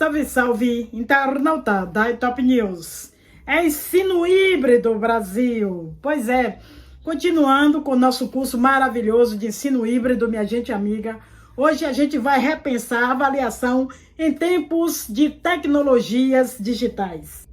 Salve, salve, internauta da Top News. É ensino híbrido, Brasil. Pois é, continuando com o nosso curso maravilhoso de ensino híbrido, minha gente amiga. Hoje a gente vai repensar a avaliação em tempos de tecnologias digitais.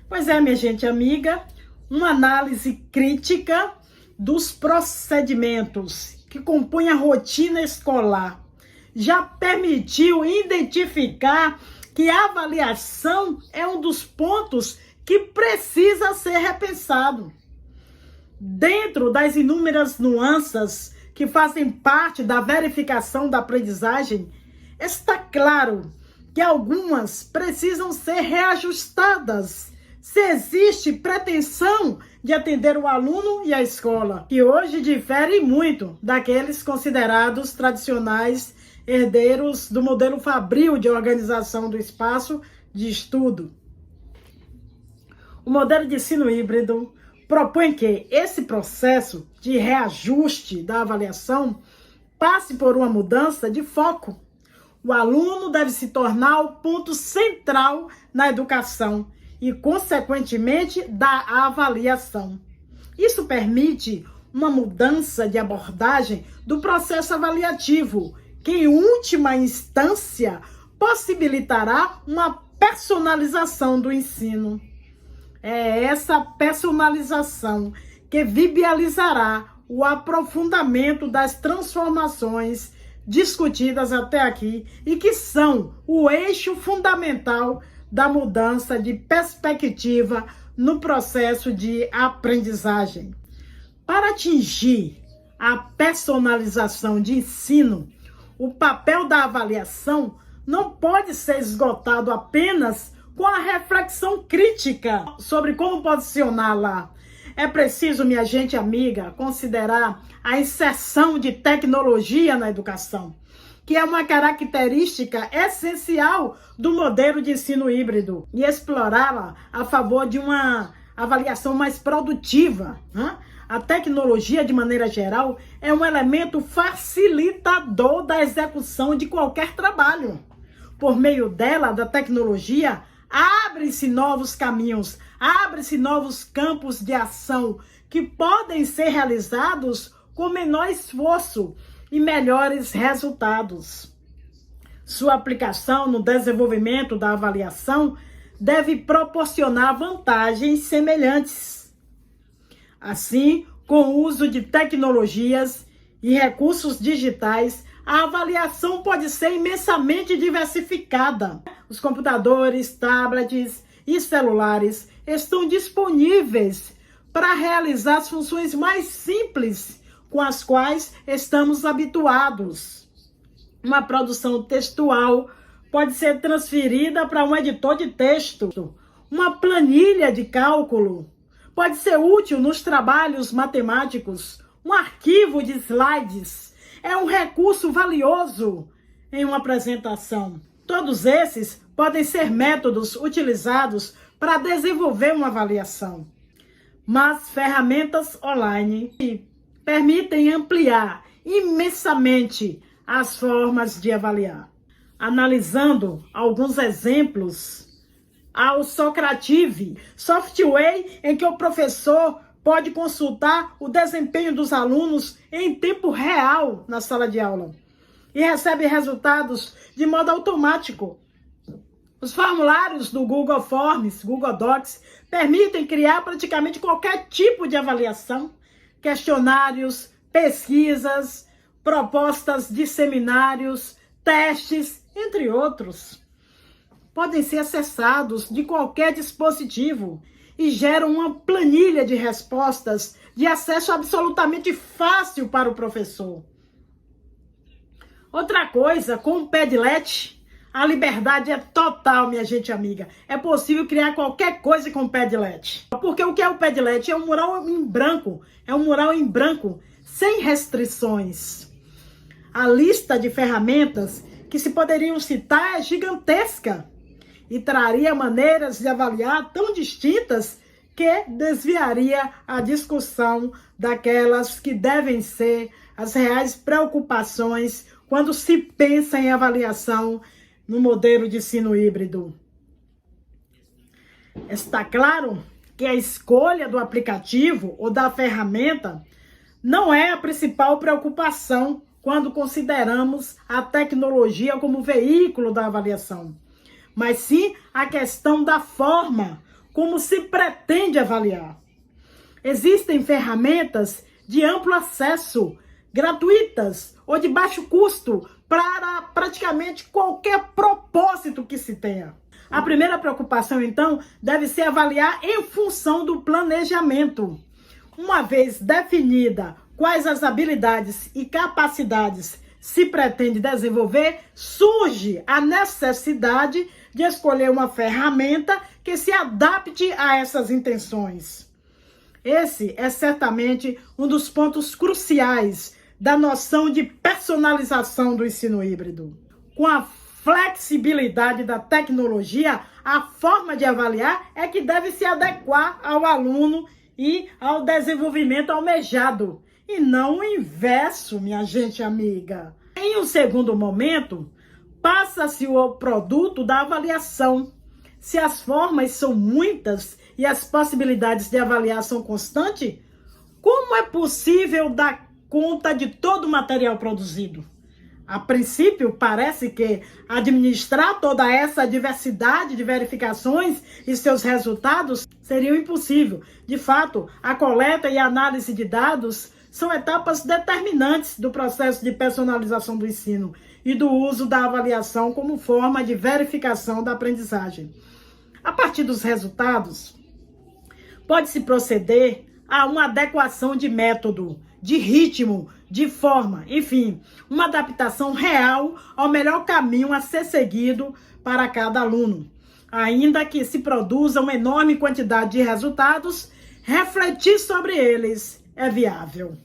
Pois é, minha gente amiga, uma análise crítica dos procedimentos que compõem a rotina escolar já permitiu identificar que a avaliação é um dos pontos que precisa ser repensado. Dentro das inúmeras nuances que fazem parte da verificação da aprendizagem, está claro que algumas precisam ser reajustadas se existe pretensão de atender o aluno e a escola, que hoje difere muito daqueles considerados tradicionais herdeiros do modelo fabril de organização do espaço de estudo. O modelo de ensino híbrido propõe que esse processo de reajuste da avaliação passe por uma mudança de foco. O aluno deve se tornar o ponto central na educação e, consequentemente, da avaliação. Isso permite uma mudança de abordagem do processo avaliativo, que, em última instância, possibilitará uma personalização do ensino. É essa personalização que viabilizará o aprofundamento das transformações discutidas até aqui e que são o eixo fundamental da mudança de perspectiva no processo de aprendizagem. Para atingir a personalização de ensino, o papel da avaliação não pode ser esgotado apenas com a reflexão crítica sobre como posicioná-la. É preciso, minha gente amiga, considerar a inserção de tecnologia na educação, que é uma característica essencial do modelo de ensino híbrido, e explorá-la a favor de uma avaliação mais produtiva. A tecnologia, de maneira geral, é um elemento facilitador da execução de qualquer trabalho. Por meio dela, da tecnologia, abrem-se novos caminhos, abrem-se novos campos de ação que podem ser realizados com menor esforço e melhores resultados. Sua aplicação no desenvolvimento da avaliação deve proporcionar vantagens semelhantes. Assim, com o uso de tecnologias e recursos digitais, a avaliação pode ser imensamente diversificada. Os computadores, tablets e celulares estão disponíveis para realizar as funções mais simples com as quais estamos habituados. Uma produção textual pode ser transferida para um editor de texto. Uma planilha de cálculo pode ser útil nos trabalhos matemáticos. Um arquivo de slides é um recurso valioso em uma apresentação. Todos esses podem ser métodos utilizados para desenvolver uma avaliação. Mas ferramentas online permitem ampliar imensamente as formas de avaliar. Analisando alguns exemplos, ao Socrative, software em que o professor pode consultar o desempenho dos alunos em tempo real na sala de aula e recebe resultados de modo automático. Os formulários do Google Forms, Google Docs, permitem criar praticamente qualquer tipo de avaliação, questionários, pesquisas, propostas de seminários, testes, entre outros. Podem ser acessados de qualquer dispositivo e geram uma planilha de respostas de acesso absolutamente fácil para o professor. Outra coisa, com o Padlet, a liberdade é total, minha gente amiga. É possível criar qualquer coisa com o Padlet. Porque o que é o Padlet? É um mural em branco. É um mural em branco, sem restrições. A lista de ferramentas que se poderiam citar é gigantesca e traria maneiras de avaliar tão distintas que desviaria a discussão daquelas que devem ser as reais preocupações quando se pensa em avaliação no modelo de ensino híbrido. Está claro que a escolha do aplicativo ou da ferramenta não é a principal preocupação quando consideramos a tecnologia como veículo da avaliação, mas sim a questão da forma como se pretende avaliar. Existem ferramentas de amplo acesso, gratuitas ou de baixo custo para praticamente qualquer propósito que se tenha. A primeira preocupação, então, deve ser avaliar em função do planejamento. Uma vez definida quais as habilidades e capacidades se pretende desenvolver, surge a necessidade de escolher uma ferramenta que se adapte a essas intenções. Esse é certamente um dos pontos cruciais da noção de personalização do ensino híbrido. Com a flexibilidade da tecnologia, a forma de avaliar é que deve se adequar ao aluno e ao desenvolvimento almejado, e não o inverso, minha gente amiga. Em um segundo momento, passa-se o produto da avaliação. Se as formas são muitas e as possibilidades de avaliar são constantes, como é possível dar conta de todo o material produzido? A princípio, parece que administrar toda essa diversidade de verificações e seus resultados seria impossível. De fato, a coleta e a análise de dados são etapas determinantes do processo de personalização do ensino e do uso da avaliação como forma de verificação da aprendizagem. A partir dos resultados, pode-se proceder a uma adequação de método, de ritmo, de forma, enfim, uma adaptação real ao melhor caminho a ser seguido para cada aluno. Ainda que se produza uma enorme quantidade de resultados, refletir sobre eles é viável.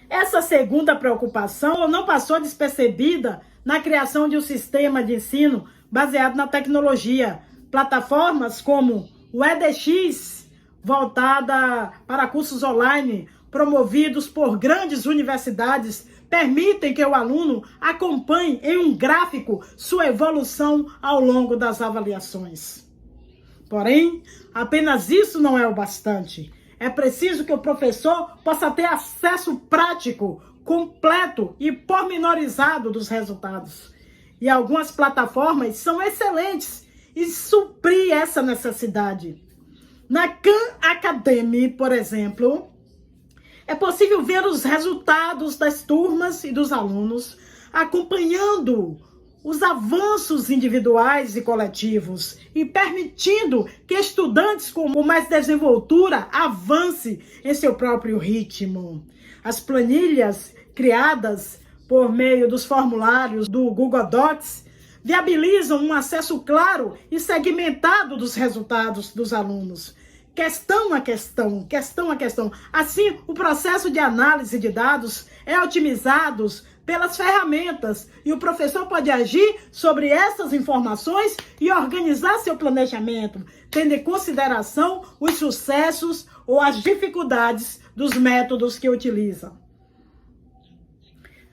Essa segunda preocupação não passou despercebida na criação de um sistema de ensino baseado na tecnologia. Plataformas como o edX, voltada para cursos online, promovidos por grandes universidades, permitem que o aluno acompanhe em um gráfico sua evolução ao longo das avaliações. Porém, apenas isso não é o bastante. É preciso que o professor possa ter acesso prático, completo e pormenorizado dos resultados. E algumas plataformas são excelentes em suprir essa necessidade. Na Khan Academy, por exemplo, é possível ver os resultados das turmas e dos alunos, acompanhando os avanços individuais e coletivos e permitindo que estudantes com mais desenvoltura avancem em seu próprio ritmo. As planilhas criadas por meio dos formulários do Google Docs viabilizam um acesso claro e segmentado dos resultados dos alunos. Questão a questão. Assim, o processo de análise de dados é otimizado pelas ferramentas e o professor pode agir sobre essas informações e organizar seu planejamento, tendo em consideração os sucessos ou as dificuldades dos métodos que utiliza.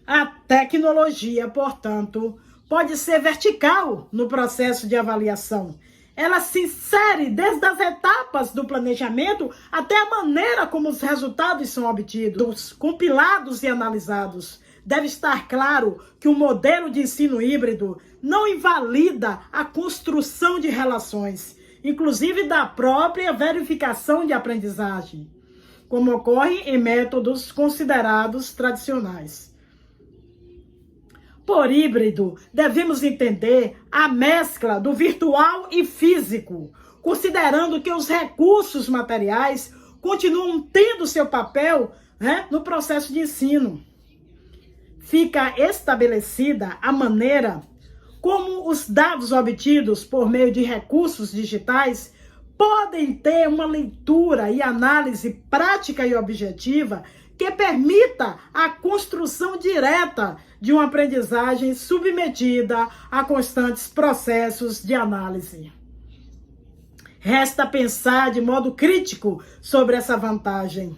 A tecnologia, portanto, pode ser vertical no processo de avaliação. Ela se insere desde as etapas do planejamento até a maneira como os resultados são obtidos, compilados e analisados. Deve estar claro que o modelo de ensino híbrido não invalida a construção de relações, inclusive da própria verificação de aprendizagem, como ocorre em métodos considerados tradicionais. Por híbrido, devemos entender a mescla do virtual e físico, considerando que os recursos materiais continuam tendo seu papel, no processo de ensino. Fica estabelecida a maneira como os dados obtidos por meio de recursos digitais podem ter uma leitura e análise prática e objetiva que permita a construção direta de uma aprendizagem submetida a constantes processos de análise. Resta pensar de modo crítico sobre essa vantagem.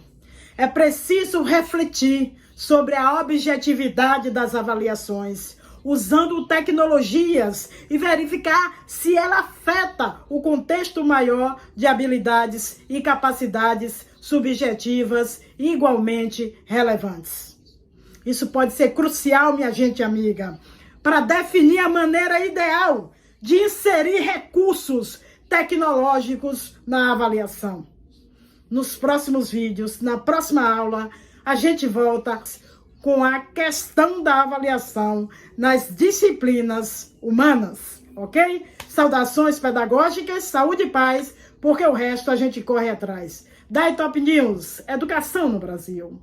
É preciso refletir sobre a objetividade das avaliações, usando tecnologias e verificar se ela afeta o contexto maior de habilidades e capacidades subjetivas igualmente relevantes. Isso pode ser crucial, minha gente amiga, para definir a maneira ideal de inserir recursos tecnológicos na avaliação. Nos próximos vídeos, na próxima aula, a gente volta com a questão da avaliação nas disciplinas humanas, ok? Saudações pedagógicas, saúde e paz, porque o resto a gente corre atrás. Daí Top News, educação no Brasil.